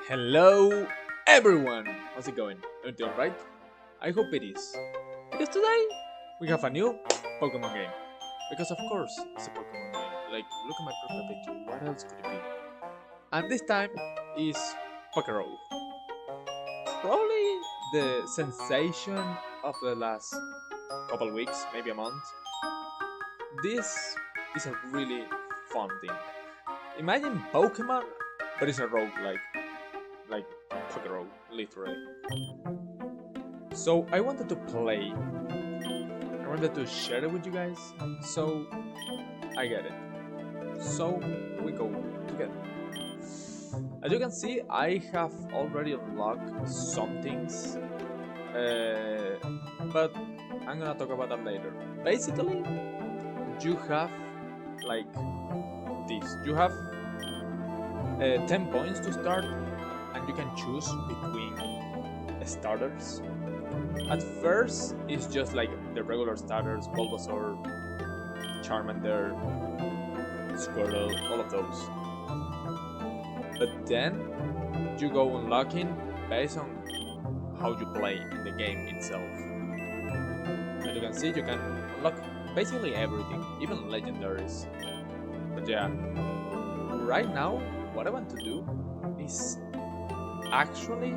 Hello everyone! How's it going? Everything alright? I hope it is. Because today we have a new Pokemon game. Because of course it's a Pokemon game. Like, look at my profile picture, what else could it be? And this time is Pokerogue. Probably the sensation of the last couple weeks, maybe a month. This is a really fun thing. Imagine Pokemon, but it's a roguelike. Like Pokerogue, literally. So I wanted to play. I wanted to share it with you guys. So I get it. So we go together. As you can see, I have already unlocked some things, but I'm gonna talk about that later. Basically, you have like this. You have 10 points to start, and you can choose between starters. At first, it's just like the regular starters: Bulbasaur, Charmander, Squirtle, all of those. But then you go unlocking based on how you play in the game itself. As you can see, you can unlock basically everything, even legendaries. But yeah, right now, what I want to do is actually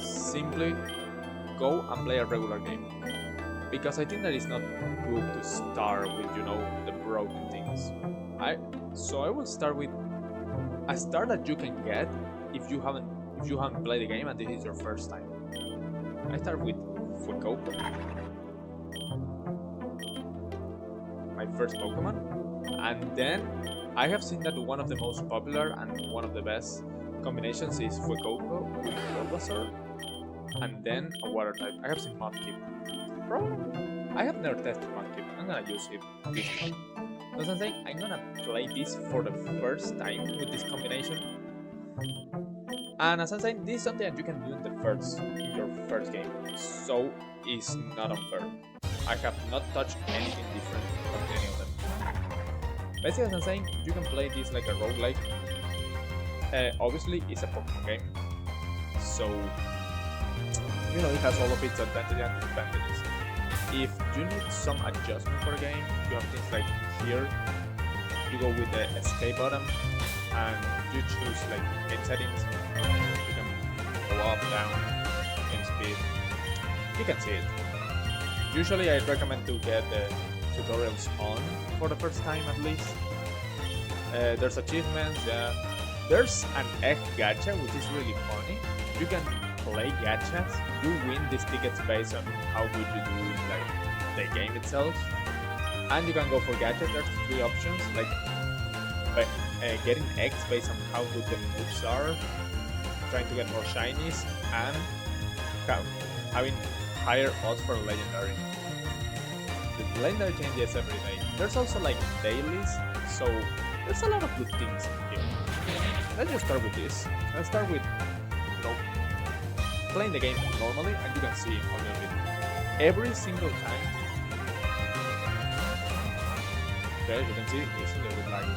simply go and play a regular game, because I think that it's not good to start with, you know, the broken things. So I will start with a start that you can get if you haven't played the game and this is your first time. I start with Fuecoco, my first Pokemon, and then I have seen that one of the most popular and one of the best combinations is Fuecoco with Bulbasaur, and then a water type. I have seen Mudkip. Probably I have never tested Mudkip. I'm gonna use it this time. That's what I'm saying. I'm gonna play this for the first time with this combination. And as I'm saying, this is something that you can do in your first game. So it's not unfair. I have not touched anything different from any of them. Basically, as I'm saying, you can play this like a roguelike. Obviously, it's a Pokemon game, so you know it has all of its advantages and disadvantages. If you need some adjustment for a game, you have things like here. You go with the escape button, and you choose like game settings. You can go up, down, game speed. You can see it. Usually, I recommend to get the tutorials on for the first time at least. There's achievements, yeah. There's an egg gacha, which is really funny. You can play gachas. You win these tickets based on how good you do in like the game itself. And you can go for gachas. There's 3 options, like getting eggs based on how good the moves are, trying to get more shinies, and having higher odds for legendary. The legendary changes every day. There's also like dailies, so there's a lot of good things in here. Let's just start with this. Let's start with, you know, playing the game normally, and you can see on the video every single time. Okay, as you can see, it's a little bit laggy.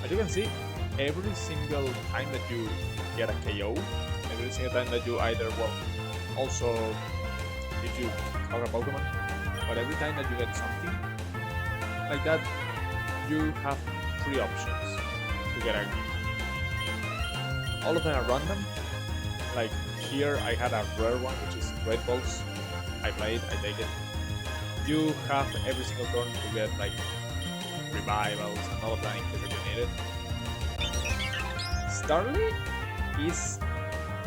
As you can see, every single time that you get a KO, every single time that you either, well, also if you cover a Pokemon, but every time that you get something like that, you have 3 options to get a. All of them are random. Like here, I had a rare one, which is Great Balls. I played, I take it. You have every single turn to get like revivals and all of that in case that you need it. Starly is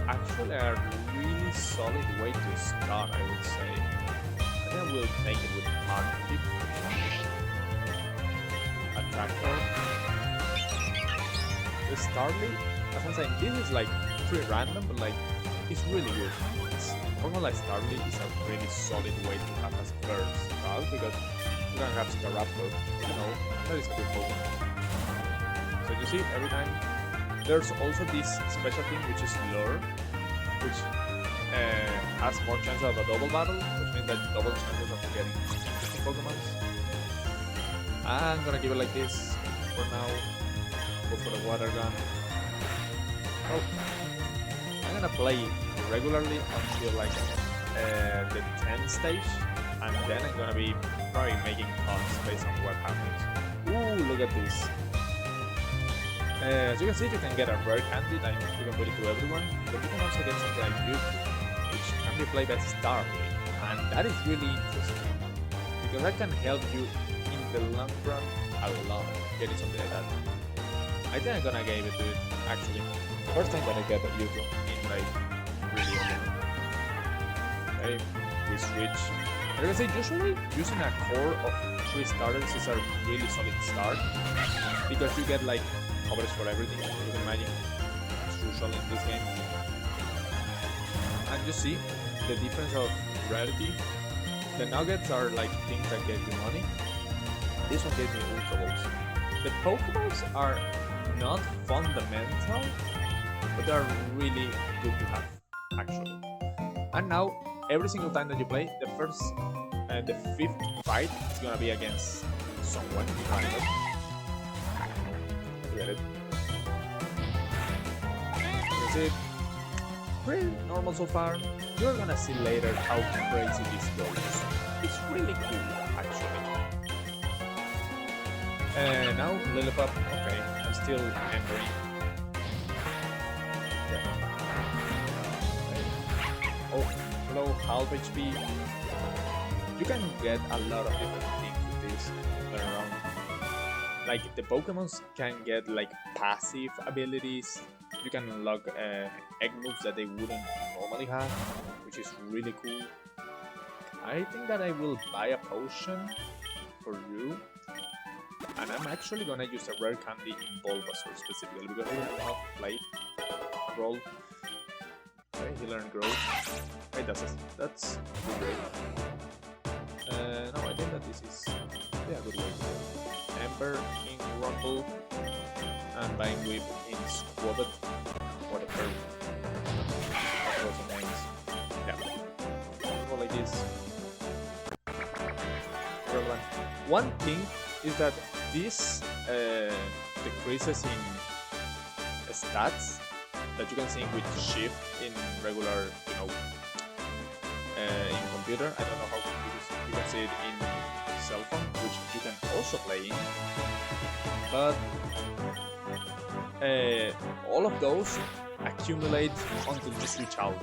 actually a really solid way to start, I would say. I think I will take it with Mudkip. Attacker. The Starly, as I'm saying, this is like pretty random, but like it's really good. Pokemon like Starly is a really solid way to have as first route, because you can have Staraptor, you know, that is a good Pokemon. So you see, every time there's also this special thing which is Lure, which has more chance of a double battle, which means that double chances of getting 50 Pokemon. I'm gonna give it like this for now. Go for the water gun. Oh, I'm gonna play regularly until like the 10th stage, and then I'm gonna be probably making cuts based on what happens. Ooh, look at this. As you can see, you can get a rare candy, like you can put it to everyone, but you can also get something like YouTube, which can be played as Starly, and that is really interesting, because that can help you in the long run a lot, getting something like that. I think I'm gonna give it to it, actually. First time that I get a YouTube in like really early. Okay, we switch. Like I say, usually using a core of 3 starters is a really solid start, because you get like coverage for everything, you can imagine. It's crucial in this game. And you see the difference of rarity. The nuggets are like things that get you money. This one gave me Ultra Balls. The Pokeballs are not fundamental, but they are really good to have, actually. And now, every single time that you play, the 5th fight is gonna be against someone random. Get it. That's it. Pretty normal so far. You're gonna see later how crazy this goes. It's really cool, actually. And now, Lillipup. Okay, I'm still entering. Yeah. Okay. Oh, hello, half HP. You can get a lot of different things with this around. Like the Pokemons can get like passive abilities. You can unlock egg moves that they wouldn't normally have, which is really cool. I think that I will buy a potion for you, and I'm actually gonna use a rare candy in Bulbasaur specifically because I have not played Roll. Okay, he learned Grow. Okay, that's good way. No, I think that this is a good way to go. Ember in Rumble and Buying Whip in Squabble. What a term. Those are names. Yeah. Go like this. Relevant. One thing is that this decreases in stats that you can see with shift in regular, in computer. I don't know how you can see it in cell phone, which you can also play in. But all of those accumulate until you switch out.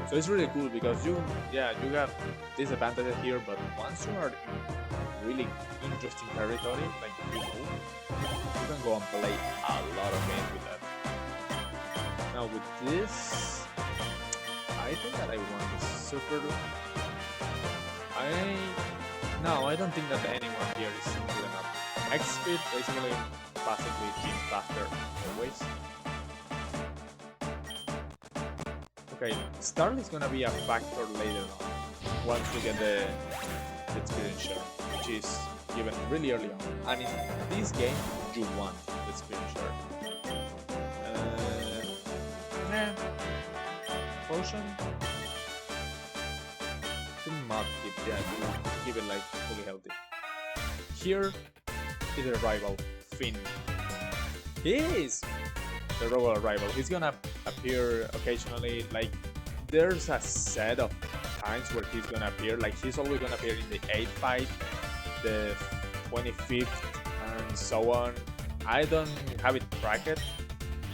So it's really cool because you have disadvantages here, but once you are in really interesting territory, like you can go and play a lot of games with that. Now with this, I think that I want the super. I don't think that anyone here is good enough. X-Speed basically passively being faster always. Okay, Starly is gonna be a factor later on once we get the experience share, which is given really early on. And in this game, you want the experience share. Potion. Not give it like fully healthy. Here is a rival, Finn. He is the rival rival. He's gonna appear occasionally. Like there's a set of times where he's gonna appear. Like he's always gonna appear in the 8th fight, the 25th, and so on. I don't have it tracked.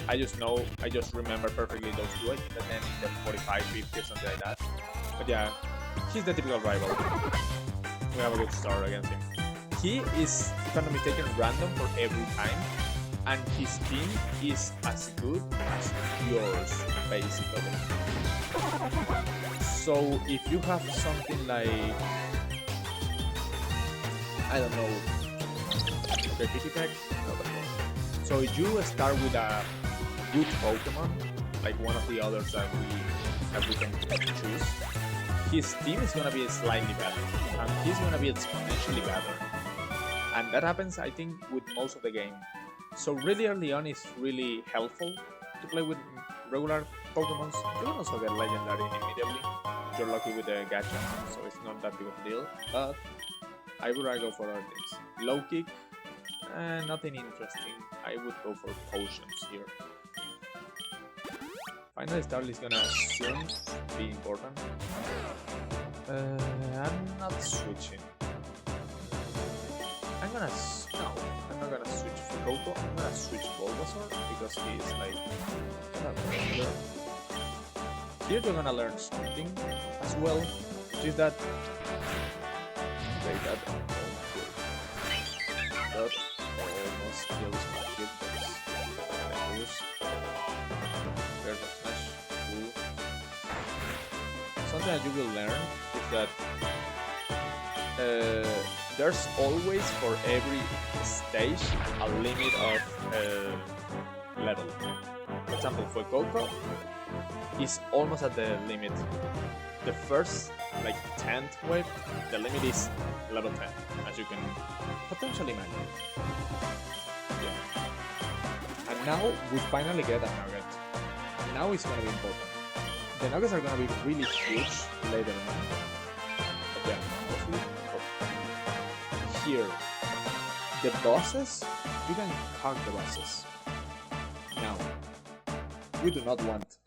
I just remember perfectly those two. I think that then in the 45, 50 or something like that. But yeah. He's the typical rival. We have a good start against him. He is gonna be taken random for every time, and his team is as good as yours, basically. So if you have something like, I don't know, Graffiti Tech? No, that's not. So if you start with a good Pokemon, like one of the others that we can choose, his team is gonna be slightly better, and he's gonna be exponentially better. And that happens, I think, with most of the game. So really early on, it's really helpful to play with regular Pokemons. You can also get Legendary immediately if you're lucky with the Gacha, so it's not that big of a deal. But I would rather go for other things. Low Kick, nothing interesting. I would go for potions here. Final star is gonna soon be important. I'm not switching. I'm not gonna switch for Coco. I'm gonna switch Bulbasaur because he is like kind of regular. Here you're gonna learn something as well, which is that that almost kills my kid. Something that you will learn is that there's always for every stage a limit of level. For example, for Coco is almost at the limit. The first like 10th wave, the limit is level 10, as you can potentially imagine. Yeah. And now we finally get a nugget. Now it's gonna be important. The nuggets are gonna be really huge later on. But yeah, mostly here. The bosses, you can cog the bosses. Now, we do not want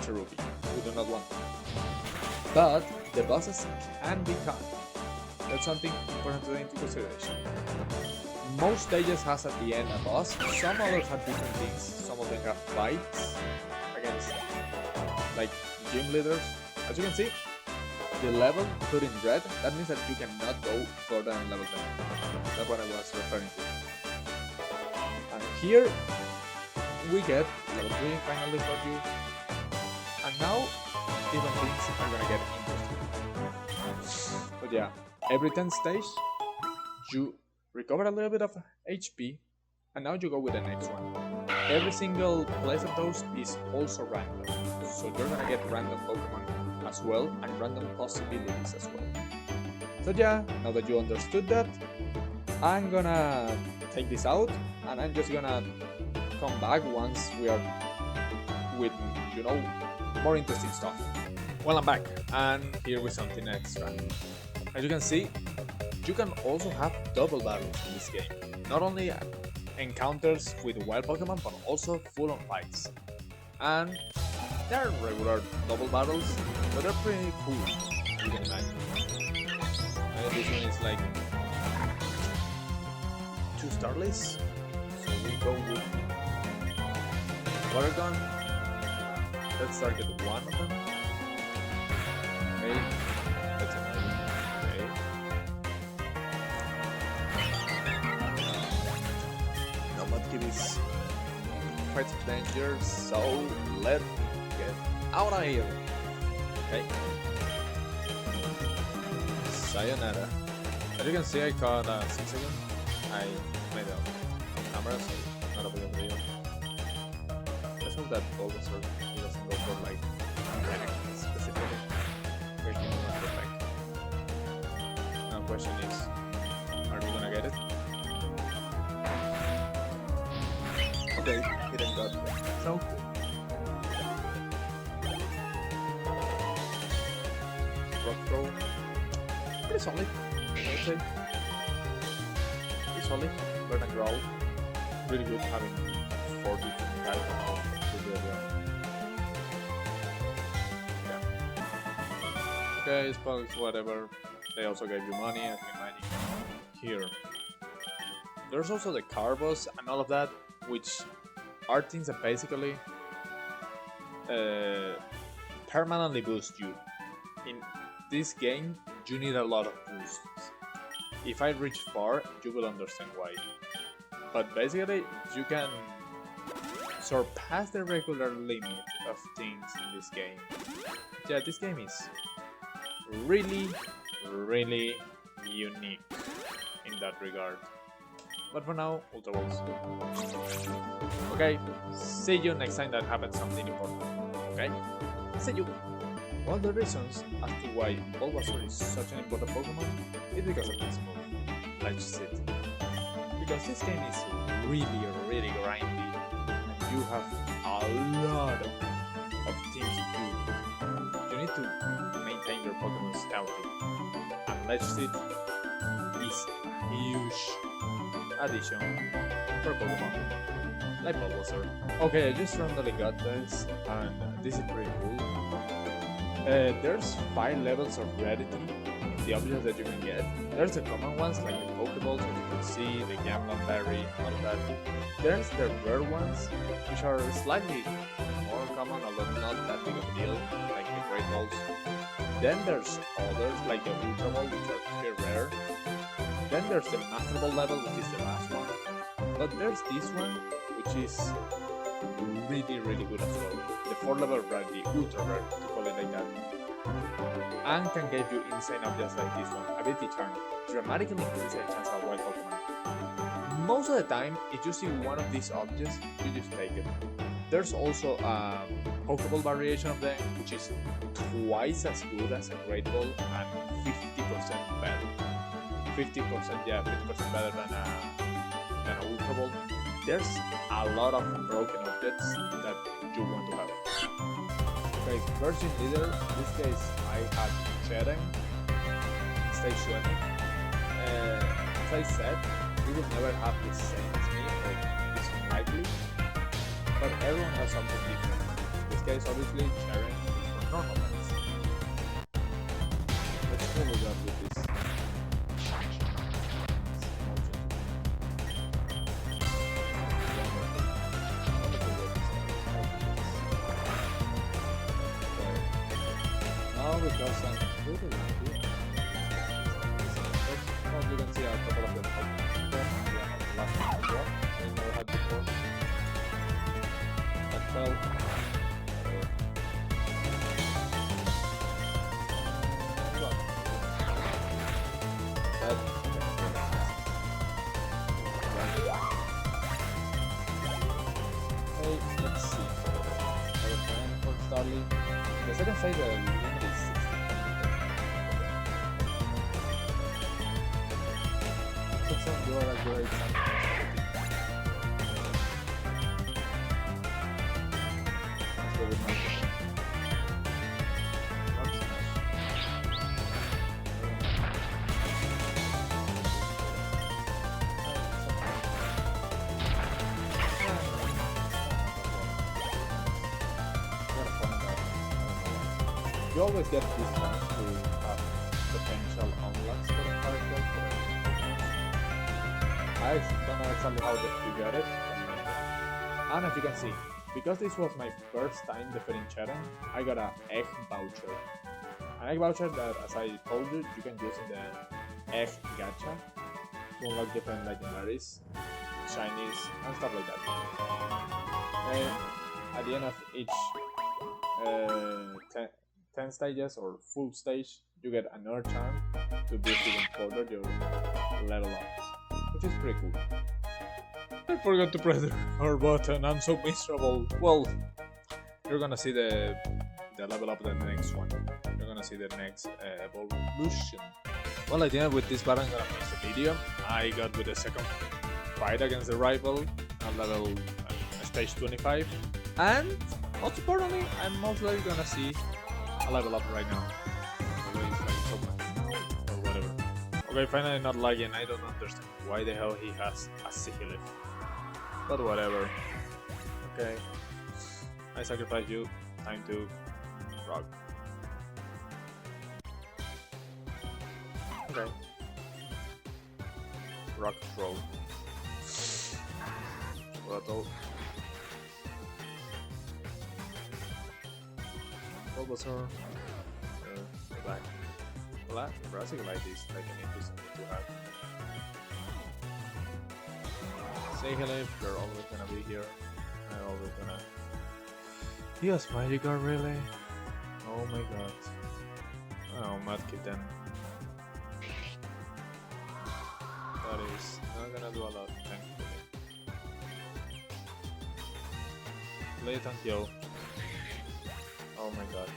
Cherubi. We do not want them. But the bosses can be caught. That's something important to take into consideration. Most stages has at the end a boss. Some others have different things. Some of them have fights against like gym leaders. As you can see, the level put in red, that means that you cannot go further than level 10. That's what I was referring to. And here we get level 3 finally for you. And now even things are gonna get interesting. But yeah, every 10th stage you recover a little bit of HP and now you go with the next one. Every single place of those is also random. So you're gonna get random Pokemon as well and random possibilities as well. So yeah, now that you understood that, I'm gonna take this out and I'm just gonna come back once we are with, you know, more interesting stuff. Well, I'm back and here with something extra. As you can see, you can also have double battles in this game. Not only encounters with wild Pokemon, but also full-on fights. And they're regular double battles, but they're pretty cool, you can imagine. And this one is like 2 Starlies, so we go with Pokerogue. Let's target one of them. Okay, that's amazing. Okay. Nomadkid is quite dangerous, so let's get out of here. Okay. Sayonara. As you can see, I caught 6 again. I made a camera, so not a big of a deal. Let's hope that Bulbasaur doesn't go for like mechanic specifically. Question is not perfect. Now question is, are we gonna get it? Okay, didn't got it. So rock throw. Pretty solid, I would say. Pretty solid, better than growl. Really good having 4 different types of yeah. Okay, spells, whatever. They also gave you money, as you imagine. Here. There's also the Carbos and all of that, which are things that basically permanently boost you. In this game, you need a lot of boosts. If I reach far, you will understand why. But basically, you can surpass the regular limit of things in this game. Yeah, this game is really, really unique in that regard. But for now, Ultra Balls. Okay, see you next time that happens something important. Okay? See you! One of the reasons as to why Bulbasaur is such an important Pokemon is because of this move, Ledge Sit. Because this game is really, really grindy, and you have a lot of things to do. You need to maintain your Pokemon's healthy, and Ledge Sit is a huge addition for Pokemon, like Bulbasaur. Okay, I just randomly got this, and this is pretty cool. There's 5 levels of rarity in the objects that you can get. There's the common ones like the Pokeballs, as you can see, the Gamelon Berry, all of that. There's the rare ones, which are slightly more common, although not that big of a deal, like the Great Balls. Then there's others like the Ultra Ball, which are pretty rare. Then there's the Master Ball level, which is the last one. But there's this one, which is really good as well. The 4th level rarity, ultra rare, to call it like that. And can give you insane objects like this one, Ability Charm, dramatically increases the chance of wild Pokemon. Most of the time, if you see one of these objects, you just take it. There's also a Pokeball variation of them, which is twice as good as a Great Ball and 50% better. 50%, yeah, 50% better than an Ultra Ball. There's a lot of broken objects that you want to have. Okay, Virgin Leader, in this case I had Cheren in stage 20. As I said, we will never have the same as me, or it's unlikely, but everyone has something different. In this case, obviously, Cheren is for normal ones. Let's see what we got with this. Because I'm good at it. As you can see, a couple of them last one as well. I never had before. That fell. Okay, let's see. For Starly. The second side, the limit is 60. You are a great champion. Let's go with my you always get this one to have potential unlocks for the character. I don't know exactly how you get it, and as you can see, because this was my first time defeating Cheren, I got an egg voucher. An egg voucher that, as I told you, you can use in the egg gacha to unlock different legendaries, shinies, and stuff like that. And at the end of each 10 stages or full stage, you get another charm to boost even further your level up, which is pretty cool. I forgot to press the record button, I'm so miserable. Well, you're gonna see the level up the next one. You're gonna see the next evolution. Well, at the end with this button, I'm gonna finish the video. I got with the second fight against the rival at level stage 25, and most importantly, I'm most likely gonna see a level up right now. So much, or whatever. Okay, finally not lagging. I don't understand why the hell he has a Sigilyph. But whatever. Okay. I sacrifice you. Time to rock. Okay. Rock throw. Rattle. Bulbasaur. Black. Black. Browsing like this, like an interesting thing to have. Sigilyph, they're always gonna be here. They're always gonna. Yes, Magikarp, really? Oh my god. Oh, Mudkip then. That is not gonna do a lot, thankfully. Blatant Yo. Oh my god.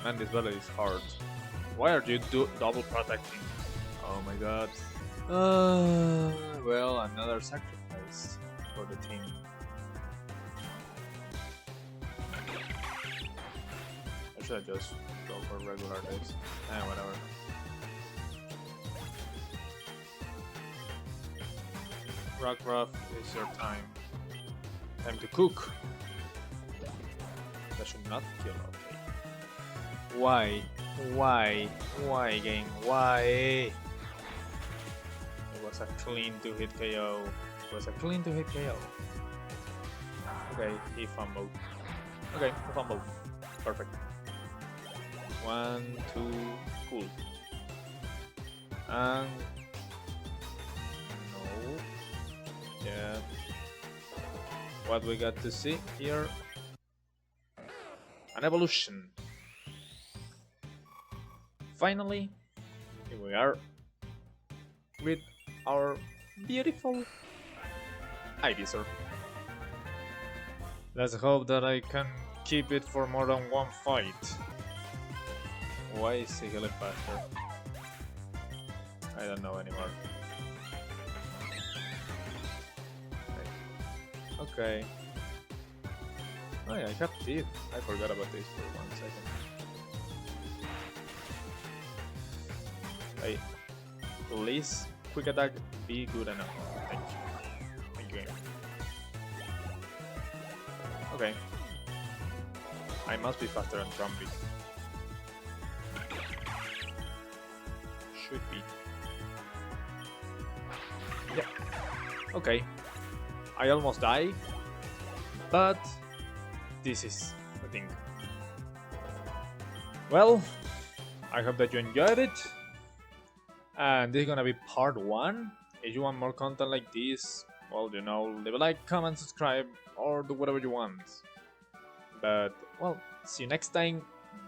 Man, this battle is hard. Why are you double protecting? Oh my god. Well, another sacrifice for the team. Should I just go for regular days? Whatever. Rockruff, it's your time. Time to cook. That should not kill, okay. Why? Why? Why, game? Why? It was a clean to hit KO. It was a clean to hit KO. Okay, he fumbled. Okay, he fumbled. Perfect. 1, 2, cool. And no. Yeah. What we got to see here? An evolution. Finally, here we are with our beautiful Ivysaur. Let's hope that I can keep it for more than one fight. Why is he healing faster? I don't know anymore. Okay. Oh yeah, I have teeth. I forgot about this for 1 second. Hey, please, quick attack, be good enough. Thank you. Thank you. Okay. I must be faster than Trumpy. Should be. Yeah. Okay. I almost die, but this is the thing. Well, I hope that you enjoyed it. And this is gonna be part 1. If you want more content like this, well, you know, leave a like, comment, subscribe, or do whatever you want. But, well, see you next time.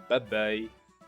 Bye bye.